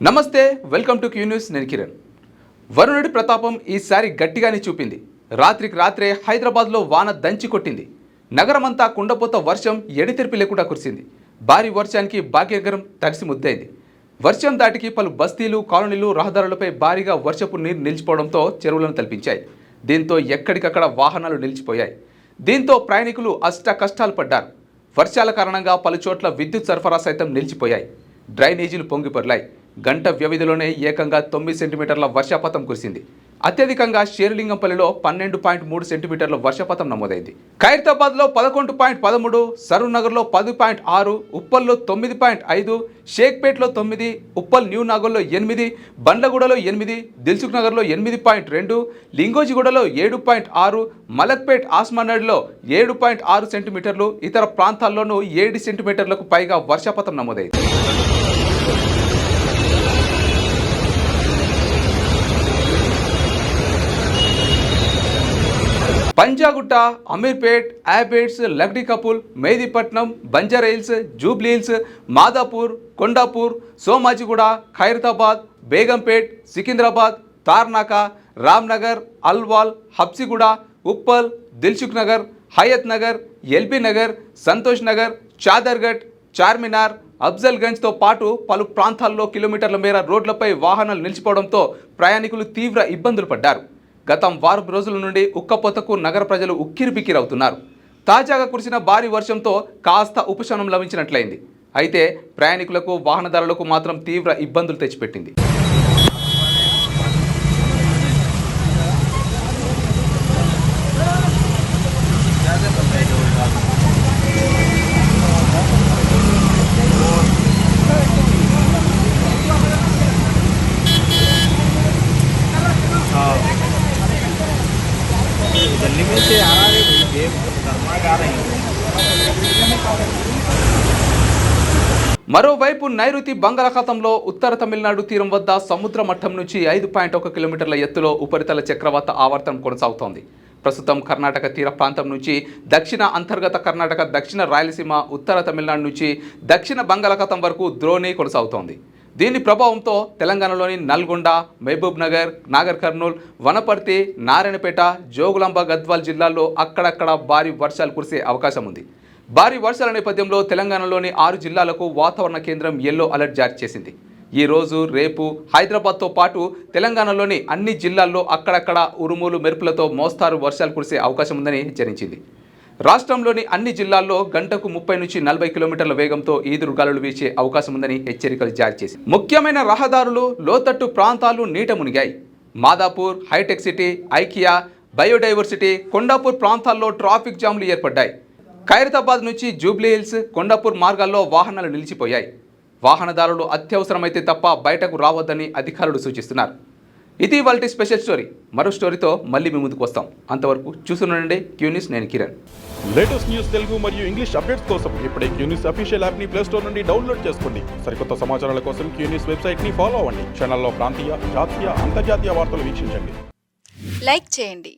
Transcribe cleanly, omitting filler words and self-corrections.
నమస్తే, welcome to Q news. నేను కిరణ్. వరుణుడి ప్రతాపం ఈసారి గట్టిగానే చూపింది. రాత్రికి రాత్రే హైదరాబాద్లో వాన దంచి కొట్టింది. నగరమంతా కుండపోత వర్షం ఎడితెరిపి లేకుండా కురిసింది. భారీ వర్షానికి భాగ్యనగరం తడిసి ముద్దైంది. వర్షం దాటికి పలు బస్తీలు, కాలనీలు, రహదారులపై భారీగా వర్షపు నీరు నిలిచిపోవడంతో చెరువులను తలపించాయి. దీంతో ఎక్కడికక్కడ వాహనాలు నిలిచిపోయాయి. దీంతో ప్రయాణికులు అష్ట కష్టాలు పడ్డారు. వర్షాల కారణంగా పలు చోట్ల విద్యుత్ సరఫరా సైతం నిలిచిపోయాయి. డ్రైనేజీలు పొంగిపొర్లాయి. గంట వ్యవధిలోనే ఏకంగా 9 సెంటీమీటర్ల వర్షపాతం కురిసింది. అత్యధికంగా షేర్లింగంపల్లిలో 12.3 సెంటీమీటర్ల వర్షపాతం నమోదైంది. ఖైరతాబాద్లో 11.13, సరూర్నగర్లో 10.6, ఉప్పల్లో 9.5, షేక్పేట్లో 9, ఉప్పల్ న్యూ నాగర్లో 8, బండ్లగూడలో 8, దిల్సుఖ్ నగర్లో 8.2, లింగోజిగూడలో 7.6, మలక్పేట్ ఆస్మానడ్లో 7.6 సెంటీమీటర్లు, ఇతర ప్రాంతాల్లోనూ 7 సెంటీమీటర్లకు పైగా వర్షపాతం నమోదైంది. పంజాగుట్ట, అమీర్పేట్, యాబేట్స్, లక్డీ కపూల్, మెహదీపట్నం, బంజారాహిల్స్, జూబ్లీహిల్స్, మాదాపూర్, కొండాపూర్, సోమాజిగూడ, ఖైరతాబాద్, బేగంపేట్, సికింద్రాబాద్, తార్నాక, రామ్నగర్, అల్వాల్, హబ్సిగూడ, ఉప్పల్, దిల్సుఖ్ నగర్, హయత్ నగర్, ఎల్బీ నగర్, సంతోష్ నగర్, చాదర్ఘట్, చార్మినార్, అఫ్జల్గంజ్తో పాటు పలు ప్రాంతాల్లో కిలోమీటర్ల మేర రోడ్లపై వాహనాలు నిలిచిపోవడంతో ప్రయాణికులు తీవ్ర ఇబ్బందులు పడ్డారు. గతం వారం రోజుల నుండి ఉక్కపోతకు నగర ప్రజలు ఉక్కిరిబిక్కిరవుతున్నారు. తాజాగా కురిసిన భారీ వర్షంతో కాస్త ఉపశమనం లభించినట్లయింది. అయితే ప్రయాణికులకు, వాహనదారులకు మాత్రం తీవ్ర ఇబ్బందులు తెచ్చిపెట్టింది. दिल्ली में से आ रहे ये कर्नाटक आ रहे हैं. మరోవైపు నైరుతి బంగాళాఖాతంలో ఉత్తర తమిళనాడు తీరం వద్ద సముద్ర మట్టం నుంచి 5.1 కిలోమీటర్ల ఎత్తులో ఉపరితల చక్రవాత ఆవర్తనం కొనసాగుతోంది. ప్రస్తుతం కర్ణాటక తీర ప్రాంతం నుంచి దక్షిణ అంతర్గత కర్ణాటక, దక్షిణ రాయలసీమ, ఉత్తర తమిళనాడు నుంచి దక్షిణ బంగాళాఖాతం వరకు ద్రోణి కొనసాగుతోంది. దీని ప్రభావంతో తెలంగాణలోని నల్గొండ, మహబూబ్ నగర్, నాగర్ కర్నూల్, వనపర్తి, నారాయణపేట, జోగులాంబ, గద్వాల్ జిల్లాల్లో అక్కడక్కడ భారీ వర్షాలు కురిసే అవకాశం ఉంది. భారీ వర్షాల నేపథ్యంలో తెలంగాణలోని 6 జిల్లాలకు వాతావరణ కేంద్రం యెల్లో అలర్ట్ జారీ చేసింది. ఈ రోజు, రేపు హైదరాబాద్తో పాటు తెలంగాణలోని అన్ని జిల్లాల్లో అక్కడక్కడ ఉరుములు, మెరుపులతో మోస్తారు వర్షాలు కురిసే అవకాశం ఉందని హెచ్చరించింది. రాష్ట్రంలోని అన్ని జిల్లాల్లో గంటకు 30 నుంచి 40 కిలోమీటర్ల వేగంతో ఈదురుగాలులు వీచే అవకాశం ఉందని హెచ్చరికలు జారీ చేసింది. ముఖ్యమైన రహదారులు, లోతట్టు ప్రాంతాలు నీట మునిగాయి. Madhapur, Hitec City, IKEA, biodiversity, Kondapur ప్రాంతాల్లో ట్రాఫిక్ జామ్లు ఏర్పడ్డాయి. ఖైరతాబాద్ నుంచి జూబ్లీహిల్స్, కొండాపూర్ మార్గాల్లో వాహనాలు నిలిచిపోయాయి. వాహనదారులు అత్యవసరమైతే తప్ప బయటకు రావద్దని అధికారులు సూచిస్తున్నారు. ఇది వాళ్ళ స్పెషల్ స్టోరీ. మరో స్టోరీతో మళ్ళీ మీ ముందుకు వస్తాం. అంతవరకు చూస్తుండండి క్యూ న్యూస్. నేను కిరణ్. లేటెస్ట్ న్యూస్ తెలుగు మరియు ఇంగ్లీష్ అప్డేట్స్ కోసం ఇప్పుడే క్యూ న్యూస్ అఫీషియల్ యాప్ ని ప్లే స్టోర్ నుండి డౌన్లోడ్ చేసుకోండి. సరికొత్త సమాచారాల కోసం క్యూ న్యూస్ వెబ్సైట్ ని ఫాలో అవ్వండి. ఛానల్లో ప్రాంతీయ, జాతీయ, అంతర్జాతీయ వార్తలు వీక్షించండి. లైక్ చేయండి,